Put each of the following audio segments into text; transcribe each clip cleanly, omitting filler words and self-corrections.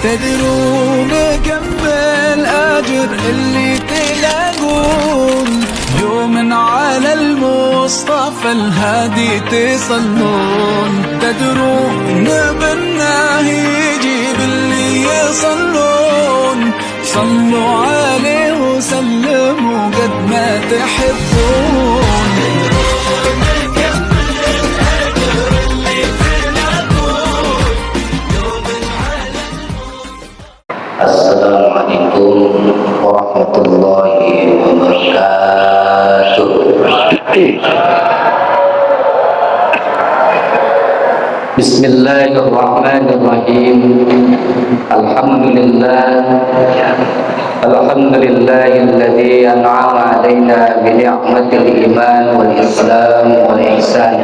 تدرون كم بالأجر اللي تلاقون يوم على المصطفى الهادي تصلون. تدرون بالله يجيب اللي يصلون. صلوا عليه وسلموا قد ما تحبون. Assalamualaikum warahmatullahi wabarakatuh. Bismillahirrahmanirrahim. Alhamdulillahilladzi an'ama 'alaina bi ni'matil iman wal islam wal ihsan.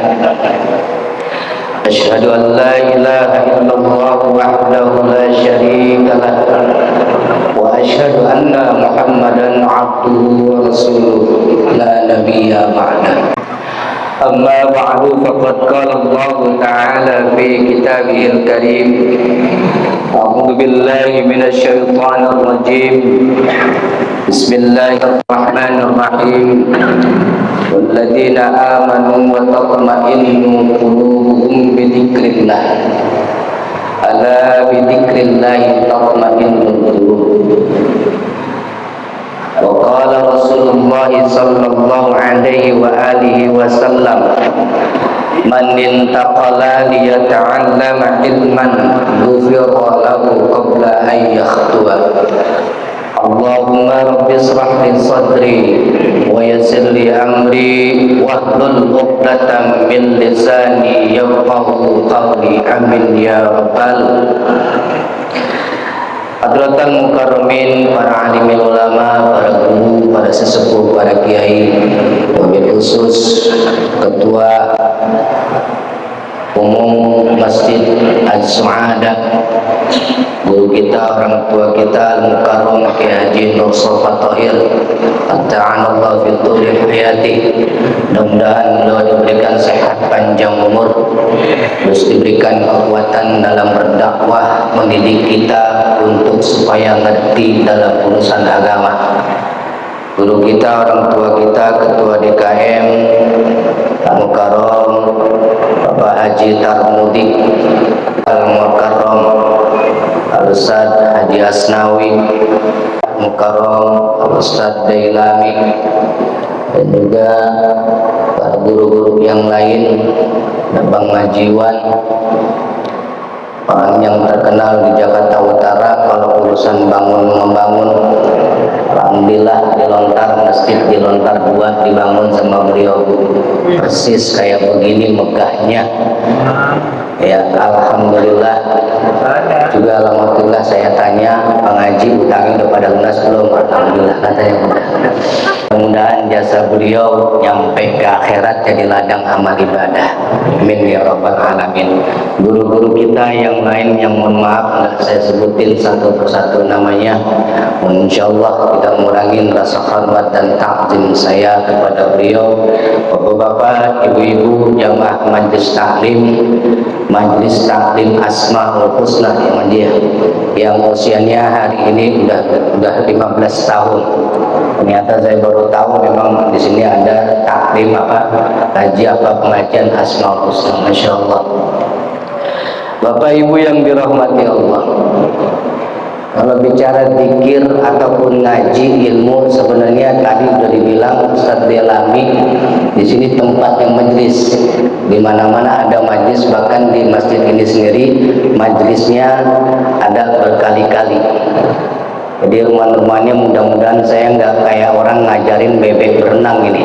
Asyhadu an la ilaha illallah wahdahu la syarika lah wa asyhadu anna Muhammadan 'abduhu wa rasuluh la nabiyya ba'da. Amma ba'du faqad qala Allah ta'ala fi kitabihil karim. A'udzu billahi minasy syaithanir rajim. Bismillahirrahmanirrahim. Walladzina amanu wa tatma'innu qulubuhum bi dzikrillah. Ala bi dzikrillah tatma'innul qulub. Wa qala Rasulullah sallallahu alaihi wa alihi wasallam, man intaqala liyata'allama ilman ghufira lahu qabla an yakhtuwa. Allahumma rabbi israh li sadri wa yassir li amri wahlul 'uqdatam min lisani yafqahu qawli. Amin ya rabbal. Hadratan mukarramin, para alimil ulama, para guru, para sesepuh, para kiai, wabil khusus ketua umum Masjid As-Su'adah, guru kita, orang tua kita, Al-Mukarram Kiai Haji Nur Sofa Tahir, ta'anallahu fi thuli hayati. Mudah-mudahan beliau diberikan sehat panjang umur, terus diberikan kekuatan dalam berdakwah, mendidik kita untuk supaya ngerti dalam urusan agama. Guru kita, orang tua kita, ketua DKM Al-Mukarram Bapak Haji Tarmudi, Al-Mukarram Al-Ustaz Haji Asnawi, Al-Mukarram Al-Ustaz Dailami, dan juga para guru-guru yang lain, Bang Majiwan, orang yang terkenal di Jakarta Utara kalau urusan bangun-membangun. Alhamdulillah di Lontar, masjid di Lontar 2 dibangun sama beliau persis kayak begini megahnya ya. Alhamdulillah. Juga alhamdulillah saya tanya pengaji utangnya udah pada lunas belum? Alhamdulillah katanya udah. Mudah-mudahan jasa beliau nyampe ke akhirat jadi ladang amal ibadah. Amin ya rabbal alamin. Guru-guru kita yang lain yang mohon maaf nggak saya sebutin satu persatu namanya, insyaallah tidak ngurangin rasa hormat dan takzim saya kepada beliau. Bapak-bapak, ibu-ibu, jamaah Majelis Taklim Asmaul Husna yang usianya hari ini udah 15 tahun. Ternyata saya baru tahu memang di sini ada taklim pengajian Asmaul Husna. Masya Allah. Bapak Ibu yang dirahmati Allah, kalau bicara zikir ataupun ngaji ilmu, sebenarnya tadi sudah dibilang Ustaz Delami, di sini tempat yang majlis, di mana-mana ada majlis, bahkan di masjid ini sendiri majlisnya ada berkali-kali. Jadi rumah-rumahnya mudah-mudahan saya nggak kayak orang ngajarin bebek berenang ini.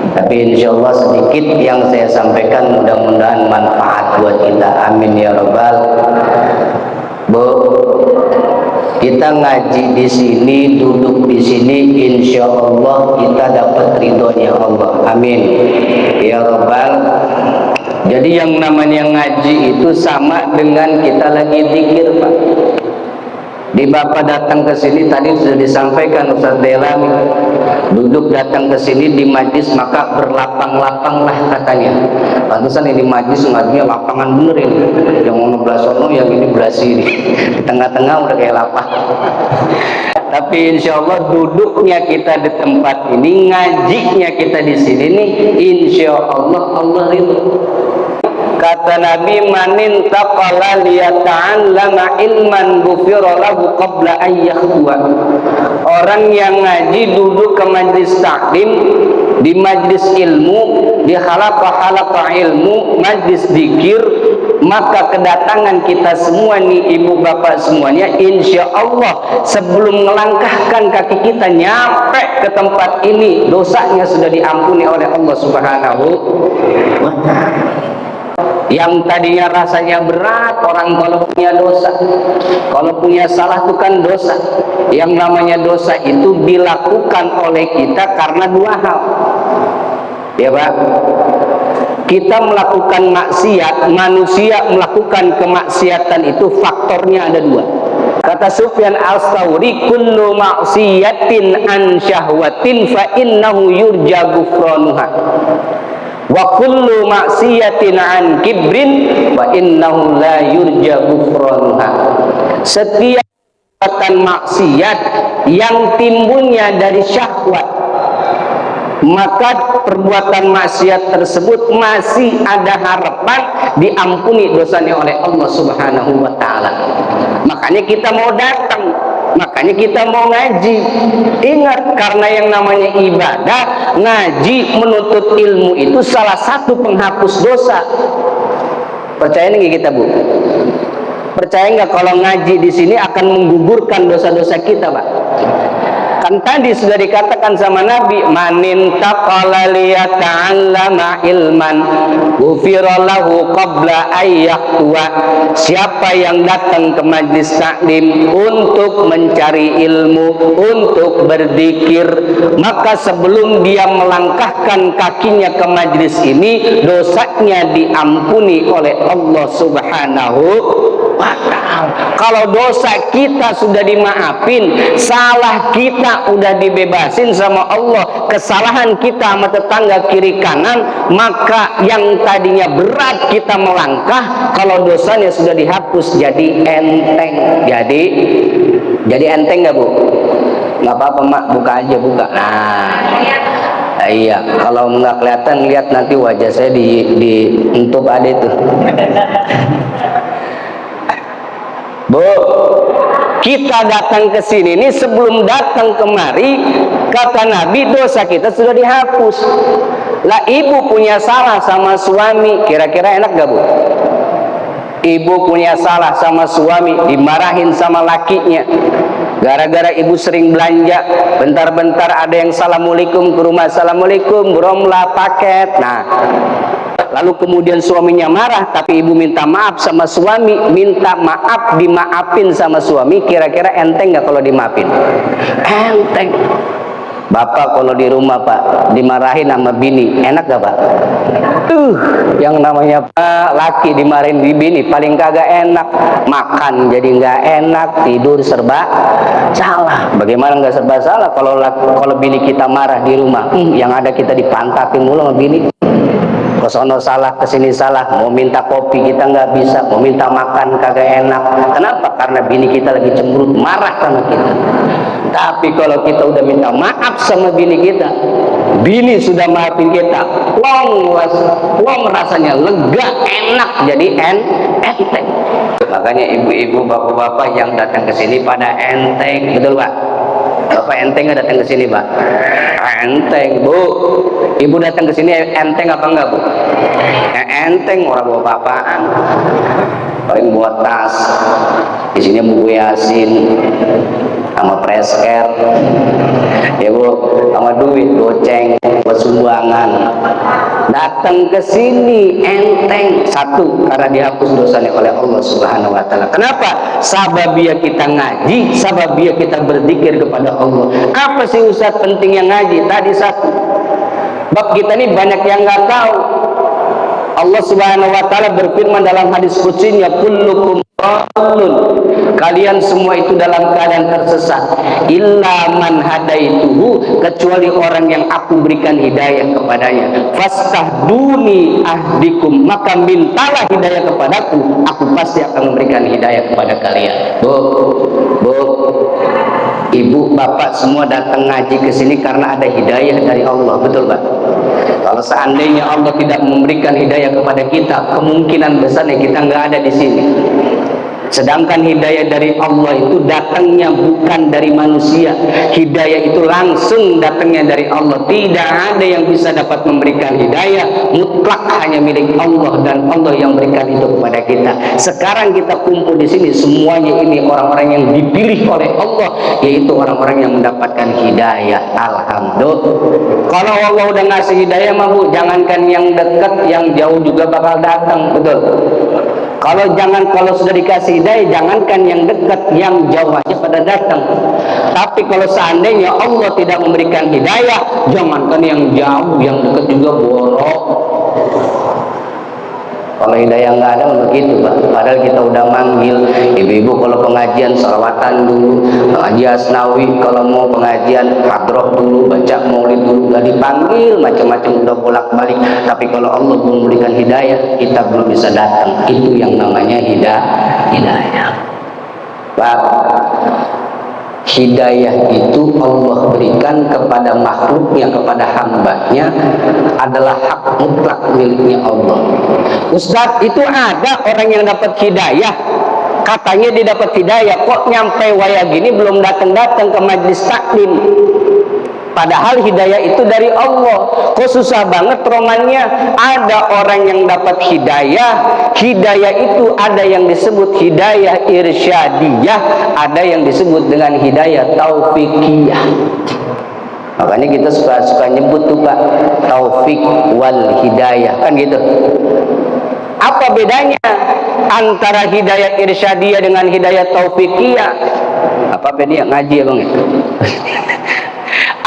Tapi insya Allah sedikit yang saya sampaikan mudah-mudahan manfaat buat kita. Amin ya rabbal. Bu, kita ngaji di sini, duduk di sini, insya Allah kita dapat ridhonya Allah. Amin ya rabbal. Jadi yang namanya ngaji itu sama dengan kita lagi zikir, Pak. Di Bapak datang ke sini tadi sudah disampaikan Ustaz Delami, duduk datang ke sini di majlis maka berlapang-lapang lah katanya. Pantesan ini majlis ngajinya lapangan bener ini. Yang mau belas sono, yang ini belas sini. Di tengah-tengah udah kayak lapang. Tapi insya Allah duduknya kita di tempat ini, ngajinya kita di sini nih, insya Allah Allah ridho. Kata Nabi, manin taqala liyata'allama ilman ghufira lahu qabla an yakhwa. Orang yang ngaji duduk ke majlis taklim, di majlis ilmu, di halaqah ilmu, majlis zikir, maka kedatangan kita semua nih ibu bapak semuanya, insya Allah sebelum melangkahkan kaki kita nyampe ke tempat ini, dosanya sudah diampuni oleh Allah Subhanahu wa ta'ala. Yang tadinya rasanya berat, orang kalau punya dosa, kalau punya salah itu kan dosa. Yang namanya dosa itu dilakukan oleh kita karena dua hal, ya Pak. Kita melakukan maksiat, manusia melakukan kemaksiatan itu faktornya ada dua. Kata Sufyan Al-Thawri, kullu maksiatin an syahwatin fa innahu yurja ghufranuha. Wa kullu maksiatin an kibrin wa innahu la yurja ghufranuha. Setiap perbuatan maksiat yang timbulnya dari syahwat, maka perbuatan maksiat tersebut masih ada harapan diampuni dosanya oleh Allah Subhanahu wa ta'ala. Makanya kita mau datang, makanya kita mau ngaji. Ingat, karena yang namanya ibadah, ngaji, menuntut ilmu itu salah satu penghapus dosa. Percaya nggak kita, Bu? Percaya nggak kalau ngaji di sini akan menggugurkan dosa-dosa kita, Pak? Kan tadi sudah dikatakan sama Nabi, manin taqala liyata'allama ilman ghufira lahu qabla ayyaqwa. Siapa yang datang ke majlis taklim untuk mencari ilmu, untuk berzikir, maka sebelum dia melangkahkan kakinya ke majlis ini, dosanya diampuni oleh Allah Subhanahu wa ta'ala. Kalau dosa kita sudah dimaafin, salah kita udah dibebasin sama Allah, kesalahan kita sama tetangga kiri kanan, maka yang tadinya berat kita melangkah, kalau dosanya sudah dihapus jadi enteng. Jadi enteng nggak, Bu? Nggak apa-apa, Mak, buka aja, buka. Nah, iya, kalau nggak kelihatan, lihat nanti wajah saya di untuk ada itu. Bu, kita datang ke sini ini, sebelum datang kemari, kata Nabi, dosa kita sudah dihapus. Lah, ibu punya salah sama suami, kira-kira enak gak, Bu? Ibu punya salah sama suami, dimarahin sama lakinya. Gara-gara ibu sering belanja, bentar-bentar ada yang assalamualaikum ke rumah, assalamualaikum, bromlah paket. Nah, lalu kemudian suaminya marah, tapi ibu minta maaf sama suami, minta maaf, dimaafin sama suami. Kira-kira enteng nggak kalau dimaafin? Enteng. Bapak kalau di rumah, Pak, dimarahin sama bini, enak gak, Pak? Yang namanya Pak laki dimarahin di bini paling kagak enak. Makan jadi nggak enak, tidur serba salah. Bagaimana nggak serba salah kalau bini kita marah di rumah? Yang ada kita dipantakin mulu sama bini. Kesono salah, kesini salah, mau minta kopi kita nggak bisa, mau minta makan kagak enak. Kenapa? Karena bini kita lagi cemberut, marah sama kita. Tapi kalau kita udah minta maaf sama bini kita, bini sudah maafin kita, long rasanya lega, enak, jadi enteng. Makanya ibu-ibu, bapak-bapak yang datang ke sini pada enteng, betul, Pak? Bapak enteng nggak datang ke sini, Pak? Enteng, Bu. Ibu datang ke sini enteng apa enggak, Bu? Enteng, orang bawa papaan, paling buat tas, di sini buku Yasin, sama presker, ya Bu, sama duit goceng buat sumbangan. Datang ke sini enteng, satu karena dihapus dosanya oleh Allah Subhanahu wa ta'ala. Kenapa? Sababia kita ngaji, sababia kita berzikir kepada Allah. Apa sih Ustaz pentingnya ngaji? Tadi satu, bab kita ini banyak yang nggak tahu. Allah Subhanahu wa ta'ala berfirman dalam hadis qudsinya, kullukum Kalian semua itu dalam keadaan tersesat. Illa man hadaituhu, kecuali orang yang aku berikan hidayah kepadanya. Fastahduni ahdikum, maka mintalah hidayah kepadaku, aku pasti akan memberikan hidayah kepada kalian. Bu, ibu, bapak semua datang ngaji ke sini karena ada hidayah dari Allah, betul Pak? Kalau seandainya Allah tidak memberikan hidayah kepada kita, kemungkinan besarnya kita nggak ada di sini. Sedangkan hidayah dari Allah itu datangnya bukan dari manusia. Hidayah itu langsung datangnya dari Allah. Tidak ada yang bisa dapat memberikan hidayah, mutlak hanya milik Allah, dan Allah yang berikan itu kepada kita. Sekarang kita kumpul di sini, semuanya ini orang-orang yang dipilih oleh Allah, yaitu orang-orang yang mendapatkan hidayah. Alhamdulillah. Kalau Allah udah ngasih hidayah mah Bu, jangankan yang dekat, yang jauh juga bakal datang, betul? Kalau sudah dikasih hidayah, jangankan yang dekat, yang jauh aja pada datang. Tapi kalau seandainya Allah tidak memberikan hidayah, jangankan yang jauh, yang dekat juga borok. Kalau hidayah nggak ada begitu Pak. Padahal kita udah manggil ibu-ibu kalau pengajian salawatan dulu, pengaji asnawi, kalau mau pengajian hadroh dulu, baca maulid dulu, nggak dipanggil macam-macam, udah bolak-balik. Tapi kalau Allah belum memberikan hidayah, kita belum bisa datang. Itu yang namanya hidayah. Pak, hidayah itu Allah berikan kepada makhluknya, kepada hambanya, adalah hak mutlak miliknya Allah. Ustadz, itu ada orang yang dapat hidayah, katanya dia dapat hidayah, kok nyampe waya gini belum datang-datang ke majlis taklim. Padahal hidayah itu dari Allah. Kok susah banget romannya? Ada orang yang dapat hidayah. Hidayah itu ada yang disebut hidayah irsyadiyah, ada yang disebut dengan hidayah taufikiyah. Makanya kita suka nyebut tuh Pak, taufik wal hidayah, kan gitu. Apa bedanya antara hidayah irsyadiyah dengan hidayah taufikiyah? Apa bedanya? Ngaji ya Bang?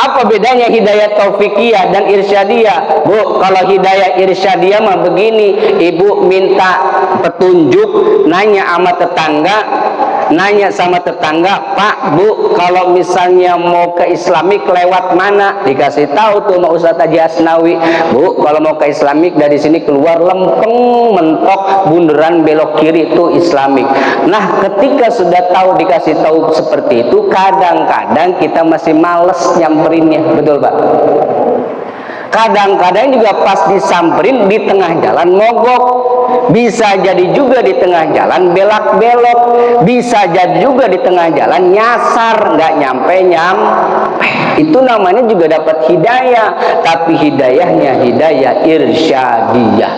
Apa bedanya hidayah taufikiyah dan irsyadiyah? Bu, kalau hidayah irsyadiyah mah begini, ibu minta petunjuk, nanya sama tetangga, Pak, Bu, kalau misalnya mau ke Islamik lewat mana? Dikasih tahu tuh sama Ustadz Haji Asnawi, Bu, kalau mau ke Islamik dari sini keluar lempeng mentok bundaran belok kiri itu Islamik. Nah, ketika sudah tahu, dikasih tahu seperti itu, kadang-kadang kita masih males nyamperinnya, betul Pak? Kadang-kadang juga pas disamperin di tengah jalan mogok, bisa jadi juga di tengah jalan belak-belok, bisa jadi juga di tengah jalan nyasar, nggak nyampe. Itu namanya juga dapat hidayah, tapi hidayahnya hidayah irsyadiyah.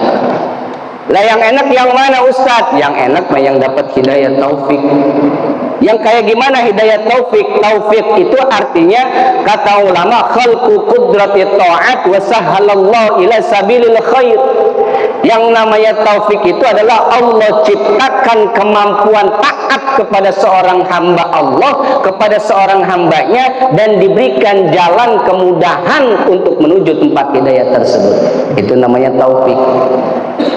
Lah yang enak yang mana Ustadz? Yang enak mah yang dapat hidayah taufik. Yang kayak gimana hidayah taufik? Taufik itu artinya, kata ulama, khalqu qudrati ta'at wa sahhalallahu ila sabilil khair. Yang namanya taufik itu adalah Allah ciptakan kemampuan taat kepada seorang hamba Allah, kepada seorang hambanya, dan diberikan jalan kemudahan untuk menuju tempat hidayah tersebut. Itu namanya taufik.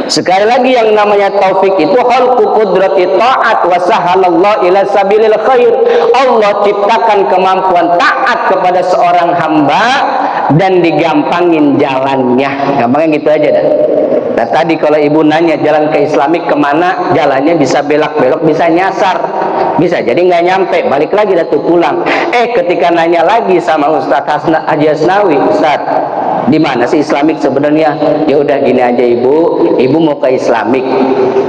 Sekali lagi, yang namanya taufik itu khalqu qudrati ta'at wa sahhalallahu ila sabilil khair. Allah ciptakan kemampuan taat kepada seorang hamba dan digampangin jalannya. Gampangnya gitu aja dah. Nah, tadi kalau ibu nanya jalan ke Islamik kemana, jalannya bisa belak-belok, bisa nyasar, bisa jadi nggak nyampe, balik lagi dah tuh pulang. Ketika nanya lagi sama Ustadz Haji Asnawi, Ustadz, di mana sih Islamik sebenarnya? Ya udah gini aja ibu mau ke Islamik.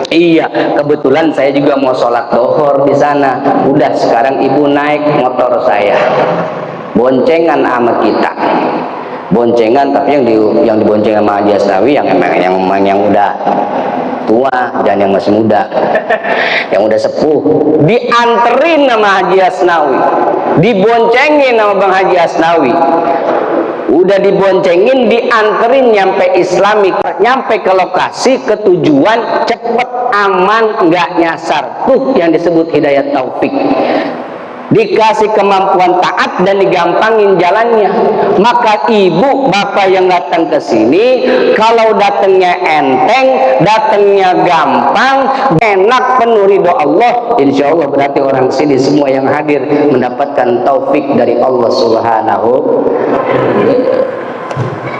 Iya, kebetulan saya juga mau sholat dohor di sana. Udah, sekarang ibu naik motor saya, boncengan sama kita. Boncengan, tapi yang dibonceng sama Haji Asnawi yang udah tua dan yang masih muda, yang udah sepuh, dianterin sama Haji Asnawi, diboncengin sama Bang Haji Asnawi. Udah diboncengin, dianterin nyampe Islamik, nyampe ke lokasi, ke tujuan, cepet, aman, nggak nyasar. Tuh yang disebut hidayah taufik. dikasih kemampuan taat dan digampangin jalannya. Maka ibu bapak yang datang ke sini, kalau datangnya enteng, datangnya gampang, enak, penuh ridho Allah, insya Allah berarti orang sini semua yang hadir mendapatkan taufik dari Allah Subhanahu.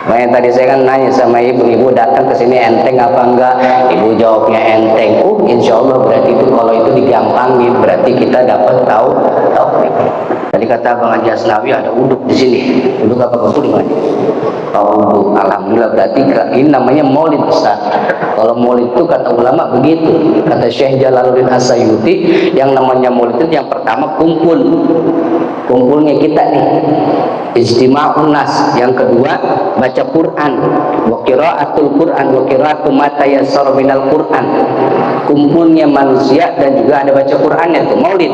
Makanya tadi saya kan nanya sama ibu datang ke sini enteng apa enggak? Ibu jawabnya enteng. Insya Allah berarti itu kalau itu digampangin berarti kita dapat taufik. Tadi kata Bang Haji Asnawi ada uduk di sini. Uduk apa betul di mana? Uduk. Alhamdulillah berarti ini namanya maulid Ustaz. Kalau maulid itu kata ulama begitu. Kata Syekh Jalaluddin As-Sayuti, yang namanya maulid itu yang pertama kumpulnya kita nih. Ijtima'un nas. Yang kedua baca Quran, wa qiraatul Quran, wa qiraatu ma tayassara minal Quran. Kumpulnya manusia dan juga ada baca Qurannya itu maulid.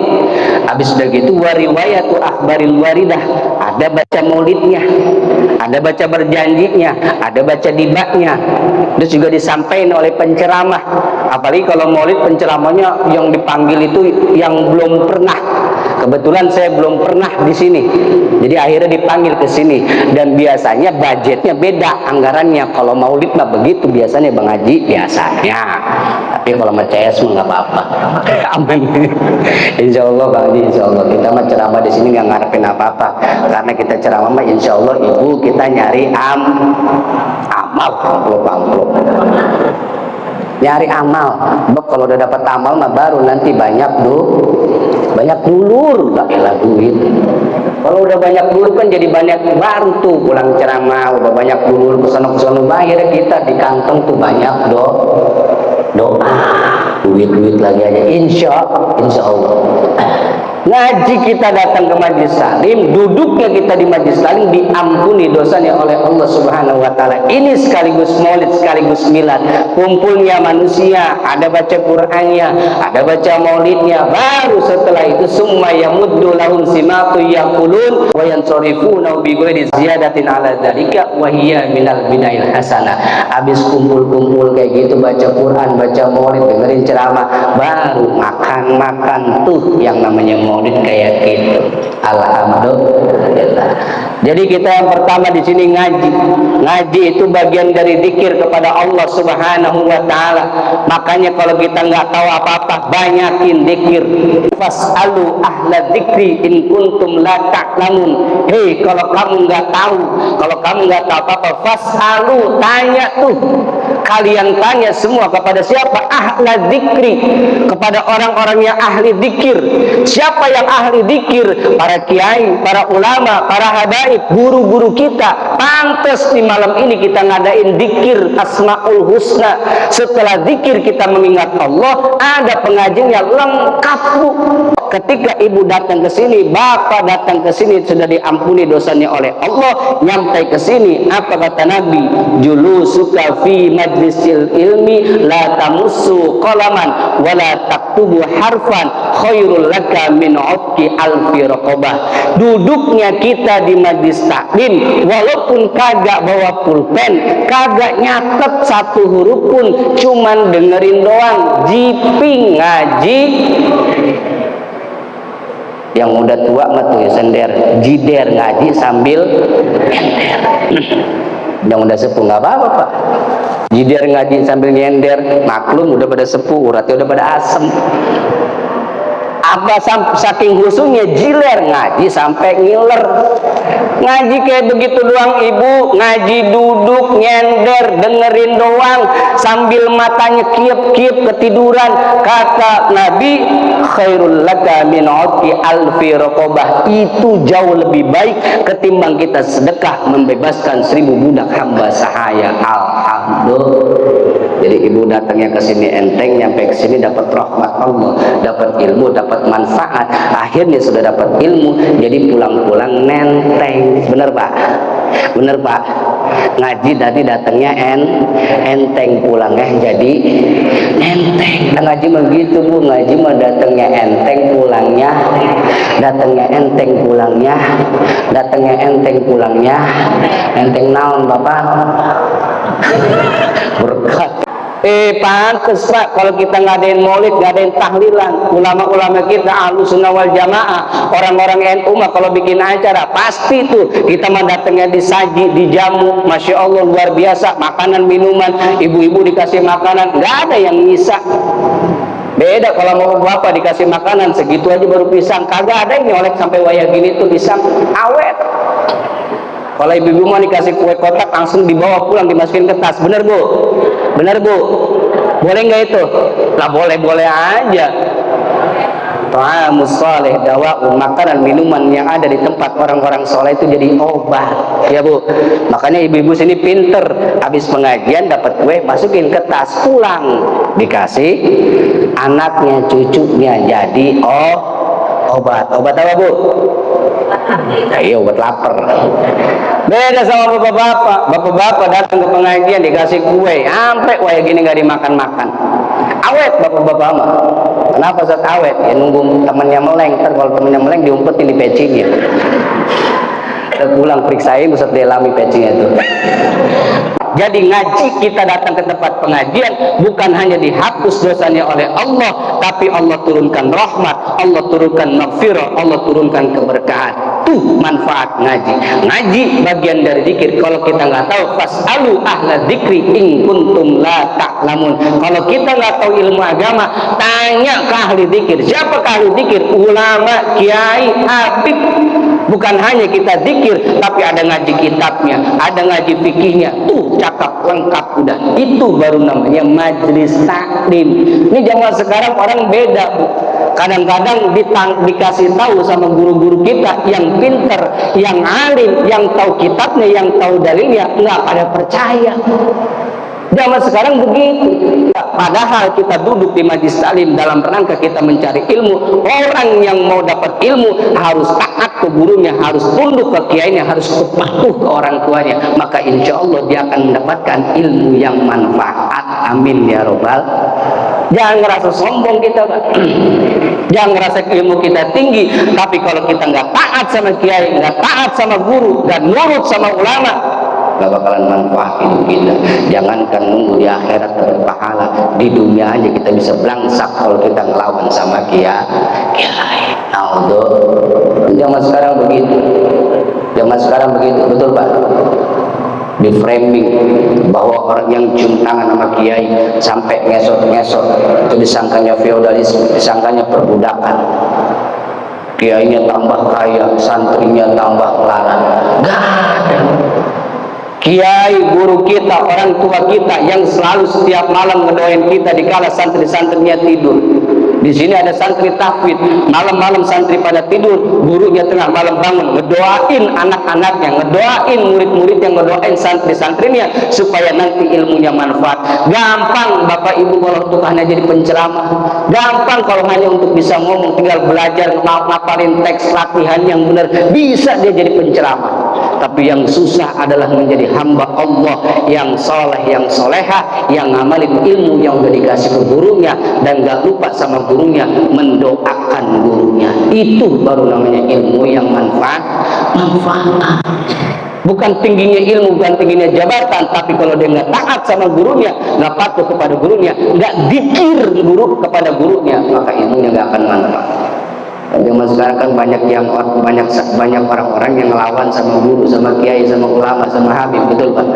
Habis udah gitu wa riwayatu akhbaril waridah, ada baca maulidnya, ada baca berjanjinya, ada baca dibaknya. Terus juga disampaikan oleh penceramah. Apalagi kalau maulid penceramahnya yang dipanggil itu yang belum pernah. Kebetulan saya belum pernah di sini, jadi akhirnya dipanggil ke sini. Dan biasanya budgetnya beda anggarannya. Kalau maulid mah begitu biasanya Bang Haji, biasanya. Tapi kalau sama CS mah nggak apa-apa, aman. Insya Allah Bang Haji, Insya Allah kita mah ceramah di sini nggak ngarepin apa-apa. Karena kita ceramah mah Insya Allah ibu kita nyari amal, amplop. Nyari amal. Sebab kalau udah dapat amal mah baru nanti banyak dulur, gak elah duit. Kalau udah banyak dulur kan jadi banyak baru tuh pulang ceramah, udah banyak dulur kesana bayar kita di kantong tuh banyak doa, duit lagi aja. Insya Allah. Ngaji kita datang ke majlis salim, duduknya kita di majlis salim diampuni dosanya oleh Allah Subhanahu wa taala. Ini sekaligus maulid, sekaligus milad. Kumpulnya manusia, ada baca Qur'annya, ada baca maulidnya. Baru setelah itu summa yamuddu lahum simatu yaqulun wa yansarifuna bi ghairi ziyadatin ala dzalika wa hiya minal binail hasanah. Habis kumpul kayak gitu baca Quran, baca maulid, dengerin ceramah, baru makan tuh yang namanya maulid kayak gitu. Alhamdulillah. Jadi kita yang pertama di sini ngaji. Ngaji itu bagian dari zikir kepada Allah Subhanahu wa taala. Makanya kalau kita nggak tahu apa-apa, banyakin zikir. Fas'alu ahla dzikri in kuntum la ta'lamun. Hei, kalau kamu nggak tahu, kalau kamu nggak tahu apa-apa, fas'alu, tanya tuh. Kalian tanya semua kepada siapa? Ahla dzikri, kepada orang-orang yang ahli zikir. Siapa yang ahli zikir? Para kiai, para ulama, para habaib, guru-guru kita. Pantas di malam ini kita ngadain zikir Asmaul Husna. Setelah zikir kita mengingat Allah, ada pengajiannya lengkap Bu. Ketika ibu datang ke sini, bapak datang ke sini, sudah diampuni dosanya oleh Allah. Nyampai ke sini, apa kata Nabi? Julusuka fi majlisil ilmi la tamussu qalaman wa la taktubu harfan khairul laka min uqi alfi raqabah. Duduknya kita di majlis taklim, walaupun kagak bawa pulpen, kagak nyatet satu huruf pun, cuman dengerin doang, jiping ngaji. Yang udah tua mah tuh sender, jider ngaji sambil nyender. Yang udah sepuh nggak apa-apa Pak. Jider ngaji sambil nyender, maklum udah pada sepuh, uratnya udah pada asem. Apa saking khususnya jiler ngaji sampai ngiler. Ngaji kayak begitu doang ibu, ngaji duduk nyender dengerin doang sambil matanya kiep-kiep ketiduran. Kata Nabi, khairul laka min uqi alfi raqabah. Itu jauh lebih baik ketimbang kita sedekah membebaskan 1000 budak hamba sahaya. Alhamdulillah. Jadi ibu datangnya ke sini enteng, nyampe ke sini dapat rahmat Allah, dapat ilmu, dapat manfaat. Akhirnya sudah dapat ilmu, jadi pulang-pulang nenteng. Bener Pak? Bener Pak? Ngaji tadi datangnya enteng, pulangnya jadi enteng. Nah, ngaji mah gitu Bu, ngaji mah datangnya enteng, pulangnya datangnya enteng, pulangnya datangnya enteng, pulangnya enteng naon Bapak? Berkat. Pantes Pak kalau kita ngadain maulid, ngadain tahlilan, ulama-ulama kita Ahlus Sunnah wal Jamaah, orang-orang NU mah kalau bikin acara pasti tuh kita mah datangnya disaji, dijamu, masya Allah luar biasa, makanan minuman, ibu-ibu dikasih makanan, nggak ada yang nyisa. Beda kalau mau bapak dikasih makanan segitu aja baru pisang, kagak ada yang nyolek sampai wayah gini tuh pisang awet. Kalau ibu-ibu mau dikasih kue kotak langsung dibawa pulang dimasukin ke tas, bener Bu? Bener Bu? Boleh nggak itu? Lah boleh-boleh aja. Ta'amus saleh dawa'un, makanan minuman yang ada di tempat orang-orang soleh itu jadi obat, ya Bu. Makanya ibu-ibu sini pinter, habis pengajian dapat kue masukin ke tas, pulang dikasih anaknya, cucunya, jadi obat apa Bu? Iya, obat lapar. Beda sama bapak-bapak datang ke pengajian dikasih kue, sampai kue gini nggak dimakan-makan. Awet bapak-bapak mah. Kenapa Ustaz awet? Ya nunggu temannya meleng, kalau temannya meleng diumpetin di pecinya. Kita pulang periksain Ustaz Delami pecinya itu. Jadi ngaji, kita datang ke tempat pengajian bukan hanya dihapus dosanya oleh Allah, tapi Allah turunkan rahmat, Allah turunkan maghfirah, Allah turunkan keberkahan. Tuh manfaat ngaji. Ngaji bagian dari zikir. Kalau kita nggak tahu, fas'alu ahla dzikri in kuntum la ta'lamun. Kalau kita nggak tahu ilmu agama, tanya ke ahli zikir. Siapa ke ahli zikir? Ulama, kiai, habib. Bukan hanya kita zikir, tapi ada ngaji kitabnya, ada ngaji fikihnya. Tuh cakap lengkap udah. Itu baru namanya majelis taklim. Ini zaman sekarang orang beda Bu. Kadang-kadang dikasih tahu sama guru-guru kita yang pinter, yang alim, yang tahu kitabnya, yang tahu dalilnya, nggak pada percaya. Zaman sekarang begitu. Padahal kita duduk di majlis taklim dalam rangka kita mencari ilmu. Orang yang mau dapat ilmu harus taat ke gurunya, harus tunduk ke kiainya, harus patuh ke orang tuanya. Maka insya Allah dia akan mendapatkan ilmu yang manfaat. Amin ya robbal. Jangan ngerasa sombong kita Pak. Jangan ngerasa ilmu kita tinggi, tapi kalau kita nggak taat sama kiai, nggak taat sama guru, dan nurut sama ulama, nggak bakalan manfaat hidup kita. Jangankan nunggu di akhirat dapat pahala, di dunia aja kita bisa belangsak kalau kita ngelawan sama kiai. Zaman sekarang begitu. Zaman sekarang begitu, betul Pak? Di framing bahwa orang yang cium tangan sama kiai sampai ngesot-ngesot itu disangkanya feodalisme, disangkanya perbudakan. Kiainya tambah kaya, santrinya tambah melarat. Gak ada. Kiai, guru kita, orang tua kita yang selalu setiap malam ngedoain kita dikala santri-santrinya tidur. Di sini ada santri tahfidz, malam-malam santri pada tidur, gurunya tengah malam bangun, ngedoain anak-anaknya, ngedoain murid-muridnya, ngedoain santri-santrinya supaya nanti ilmunya manfaat. Gampang Bapak Ibu kalau untuk hanya jadi penceramah, gampang kalau hanya untuk bisa ngomong, tinggal belajar ngapalin teks latihan yang benar, bisa dia jadi penceramah. Tapi yang susah adalah menjadi hamba Allah yang soleh, yang soleha, yang ngamalin ilmu yang udah dikasih ke gurunya dan gak lupa sama gurunya, mendoakan gurunya. Itu baru namanya ilmu yang manfaat. Bukan tingginya ilmu, bukan tingginya jabatan, tapi kalau dia nggak taat sama gurunya, nggak patuh kepada gurunya, nggak dikir guru kepada gurunya, maka ilmunya nggak akan manfaat. Zaman sekarang kan banyak orang-orang yang ngelawan sama guru, sama kiai, sama ulama, sama habib, betul Pak?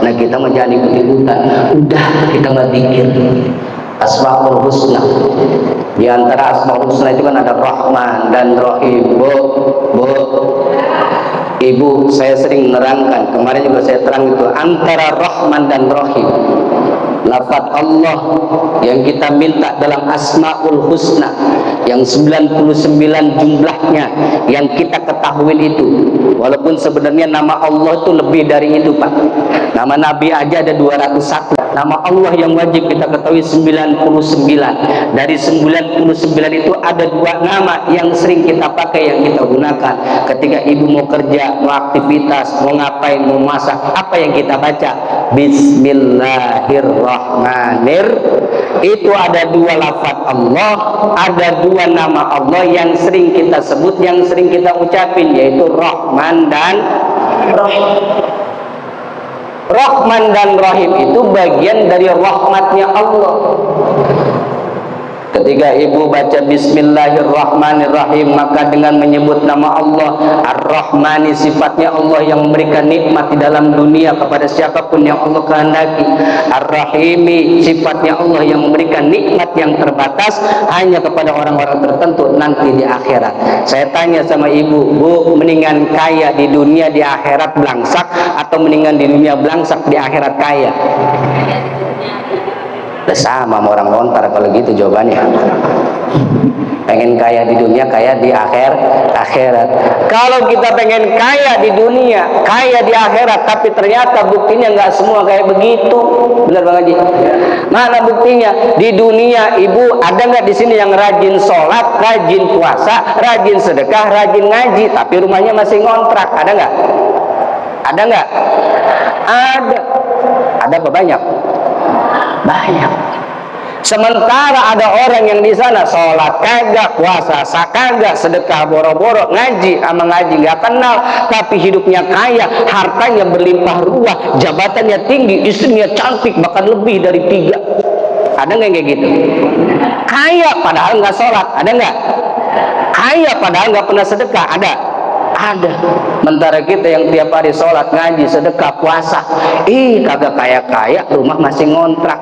Nah kita mau jadi ikut-ikutan, udah kita nggak dikir. Asmaul Husna, di antara Asmaul Husna itu kan ada Rahman dan Rahim. Bu, Ibu, saya sering menerangkan, kemarin juga saya terang itu, antara Rahman dan Rahim, lafaz Allah yang kita minta dalam Asmaul Husna yang 99 jumlahnya yang kita ketahui itu, walaupun sebenarnya nama Allah itu lebih dari itu Pak. Nama Nabi aja ada 201. Nama Allah yang wajib kita ketahui 99. Dari 99 itu ada 2 nama yang sering kita pakai, yang kita gunakan ketika ibu mau kerja, mau aktivitas, mau ngapain, mau masak, apa yang kita baca? Bismillahirrahmanirrahim. Itu ada 2 lafaz Allah, ada 2 nama Allah yang sering kita sebut, yang sering kita ucapin, yaitu Rahman dan Rahim. Rahman dan Rahim itu bagian dari rahmatnya Allah. Ketika ibu baca Bismillahirrahmanirrahim, maka dengan menyebut nama Allah Ar-Rahmani, sifatnya Allah yang memberikan nikmat di dalam dunia kepada siapapun yang Allah kehendaki. Ar-Rahimi, sifatnya Allah yang memberikan nikmat yang terbatas hanya kepada orang-orang tertentu nanti di akhirat. Saya tanya sama ibu, Bu, mendingan kaya di dunia di akhirat belangsak atau mendingan di dunia belangsak di akhirat kaya? Sama orang lontar kalau gitu jawabannya. Pengen kaya di dunia, kaya di akhirat. Kalau kita pengen kaya di dunia, kaya di akhirat, tapi ternyata buktinya nggak semua kayak begitu. Benar Bang Haji? Mana buktinya? Di dunia, ibu ada nggak di sini yang rajin sholat, rajin puasa, rajin sedekah, rajin ngaji, tapi rumahnya masih ngontrak? Ada nggak? Ada nggak? Ada. Ada apa banyak? Banyak. Sementara ada orang yang di sana sholat kagak, puasa kagak, sedekah boro-boro, ngaji sama ngaji nggak kenal, tapi hidupnya kaya, hartanya berlimpah ruah, jabatannya tinggi, istrinya cantik, bahkan lebih dari 3. Ada nggak kayak gitu? Kaya padahal nggak sholat, ada nggak? Kaya padahal nggak pernah sedekah, ada? Ada. Sementara kita yang tiap hari sholat, ngaji, sedekah, puasa, kagak kaya-kaya, rumah masih ngontrak.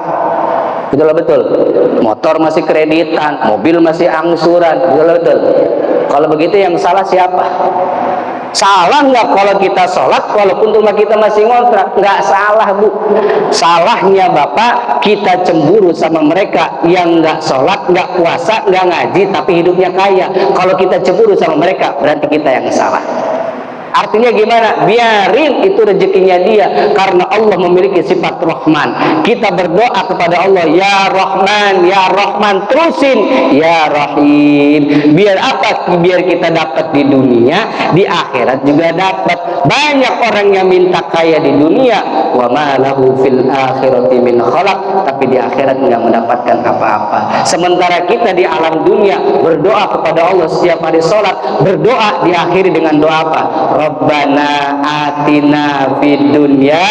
Betul. Motor masih kreditan, mobil masih angsuran. Betul. Kalau begitu yang salah siapa? Salah nggak kalau kita sholat walaupun rumah kita masih ngontrak? Nggak salah, Bu. Salahnya Bapak, kita cemburu sama mereka yang nggak sholat, nggak puasa, nggak ngaji, tapi hidupnya kaya. Kalau kita cemburu sama mereka, berarti kita yang salah. Artinya gimana? Biarin itu rezekinya dia, karena Allah memiliki sifat Rahman. Kita berdoa kepada Allah, ya Rahman, terusin ya Rahim. Biar apa? Biar kita dapat di dunia, di akhirat juga dapat. Banyak orang yang minta kaya di dunia, wa ma lahu fil akhirati min khalaq, tapi di akhirat nggak mendapatkan apa-apa. Sementara kita di alam dunia berdoa kepada Allah setiap hari sholat, berdoa diakhiri dengan doa apa? Rabbana atina fid dunya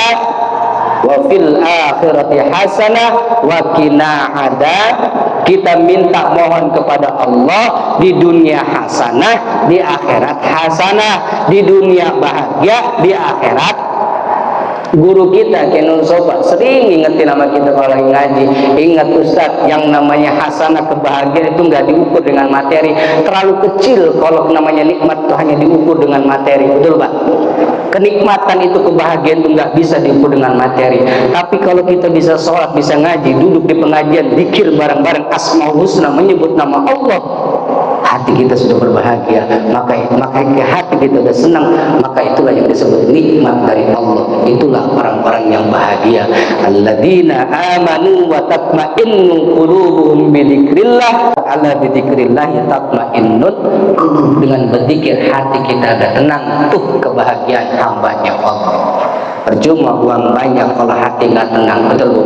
wa fil akhirati hasanah wa qina adzab. Kita minta mohon kepada Allah di dunia hasanah, di akhirat hasanah. Di dunia bahagia, di akhirat. Guru kita Kenun Soba sering ingetin nama kita kalau lagi ngaji, ingat Ustadz, yang namanya hasanah, kebahagiaan itu nggak diukur dengan materi. Terlalu kecil kalau namanya nikmat itu hanya diukur dengan materi. Betul Pak? Kenikmatan itu, kebahagiaan itu nggak bisa diukur dengan materi. Tapi kalau kita bisa sholat, bisa ngaji, duduk di pengajian, zikir bareng-bareng, asmaul husna, menyebut nama Allah, hati kita sudah berbahagia, maka hati kita sudah senang, maka itulah yang disebut nikmat dari Allah. Itulah orang-orang yang bahagia. Alladzina amanu wa tatma'innu qulubuhum bidzikrillah, ala bidzikrillah tatma'innul qulub. Dengan berzikir hati kita ada tenang, tuh kebahagiaan hambanya Allah. Percuma uang banyak kalau hati nggak tenang. Betul Bu?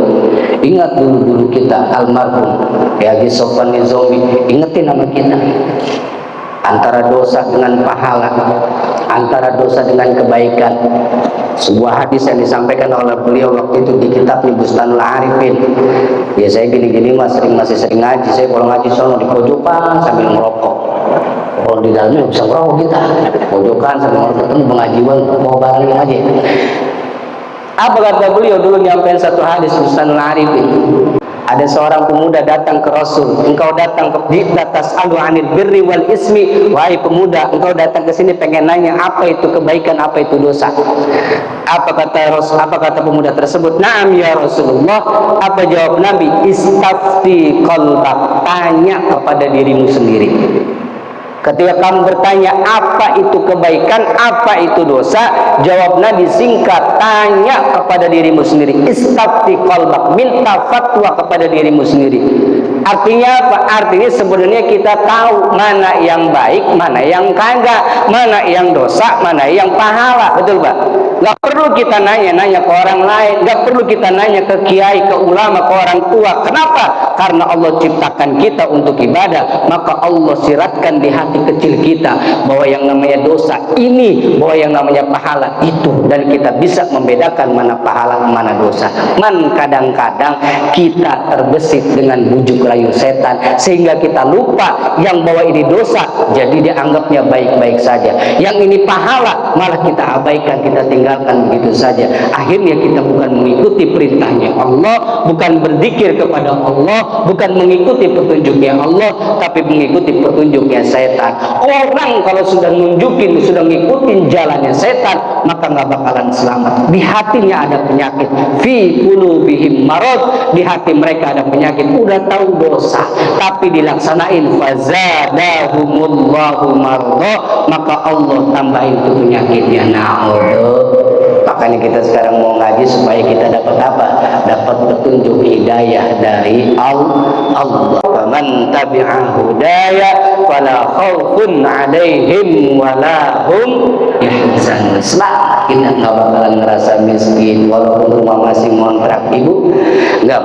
Ingat dulu kita almarhum Haji Sofwan Nizomi, ingetin nama kita. Antara dosa dengan pahala, antara dosa dengan kebaikan. Sebuah hadis yang disampaikan oleh beliau waktu itu di kitabnya Bustanul Arifin. Ya saya gini-gini masih sering ngaji. Saya kalau ngaji sono di pojokan sambil ngerokok. Kalau di dalamnya bisa ngerokok kita. Pojokan sambil ngerokok, ketemu pengajian, mau bareng ngaji. Apa kata beliau dulu nyampein satu hadis Bustanul Arifin? Ada seorang pemuda datang ke Rasul, engkau datang ke atas alu anil birri wal ismi. Wahai pemuda, engkau datang ke sini pengen nanya apa itu kebaikan, apa itu dosa. Apa kata Rasul? Apa kata pemuda tersebut? Naam ya Rasulullah. Apa jawab Nabi? Istafti qalbak, tanya kepada dirimu sendiri. Ketika kamu bertanya apa itu kebaikan, apa itu dosa, jawab Nabi singkat, tanya kepada dirimu sendiri. Istafti qalbak, minta fatwa kepada dirimu sendiri. Artinya apa? Artinya sebenarnya kita tahu mana yang baik, mana yang kagak, mana yang dosa, mana yang pahala. Betul Pak? Gak perlu kita nanya-nanya ke orang lain, gak perlu kita nanya ke kiai, ke ulama, ke orang tua. Kenapa? Karena Allah ciptakan kita untuk ibadah. Maka Allah siratkan di hati kecil kita bahwa yang namanya dosa ini, bahwa yang namanya pahala itu, dan kita bisa membedakan mana pahala, mana dosa. Kadang-kadang kita terbesit dengan bujuk rayu setan sehingga kita lupa yang bahwa ini dosa, jadi dianggapnya baik-baik saja. Yang ini pahala malah kita abaikan, kita tinggalkan begitu saja. Akhirnya kita bukan mengikuti perintahnya Allah, bukan berzikir kepada Allah, bukan mengikuti petunjuknya Allah, tapi mengikuti petunjuknya setan. Orang kalau sudah nunjukin, sudah ngikutin jalannya setan, maka nggak bakalan selamat. Di hatinya ada penyakit, fi qulubihim marad, di hati mereka ada penyakit. Udah tahu dosa tapi dilaksanain, fazadahumullahu marra, maka Allah tambahin tuh penyakitnya. Makanya kita sekarang mau ngaji supaya kita dapat apa? Dapat petunjuk hidayah dari Allah. Faman tabi'a hudaya fala khaufun 'alaihim wala hum yahzanun. Selamat, kita nggak bakalan ngerasa miskin walaupun rumah masih ngontrak ibu, nggak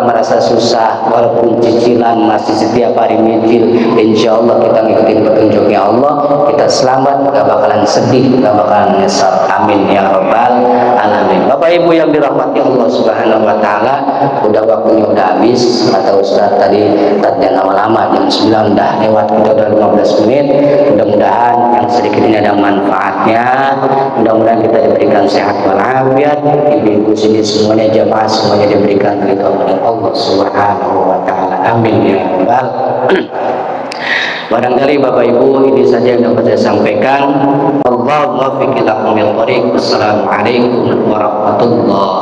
merasa susah walaupun cicilan masih setiap hari nyicil. Insya Allah kita ngikutin petunjuknya Allah, kita selamat, nggak bakalan sedih, nggak bakalan nyesal. Amin ya rabbal alamin. Bapak Ibu yang dirahmati Allah Subhanahu wa taala, udah waktunya udah habis. Kata Ustaz tadi jangan lama-lama, jam 9 udah lewat, kita udah 15 menit. Mudah-mudahan yang sedikit ini ada manfaatnya, mudah-mudahan kita diberikan sehat walafiat, ibu-ibu sini semuanya, jamaah semuanya diberikan ridho oleh Allah Subhanahu wa taala. Amin ya rabbal. Barangkali Bapak Ibu ini saja yang dapat saya sampaikan. Allahumma fiqh lakum bil thariq. Wassalamualaikum warahmatullahi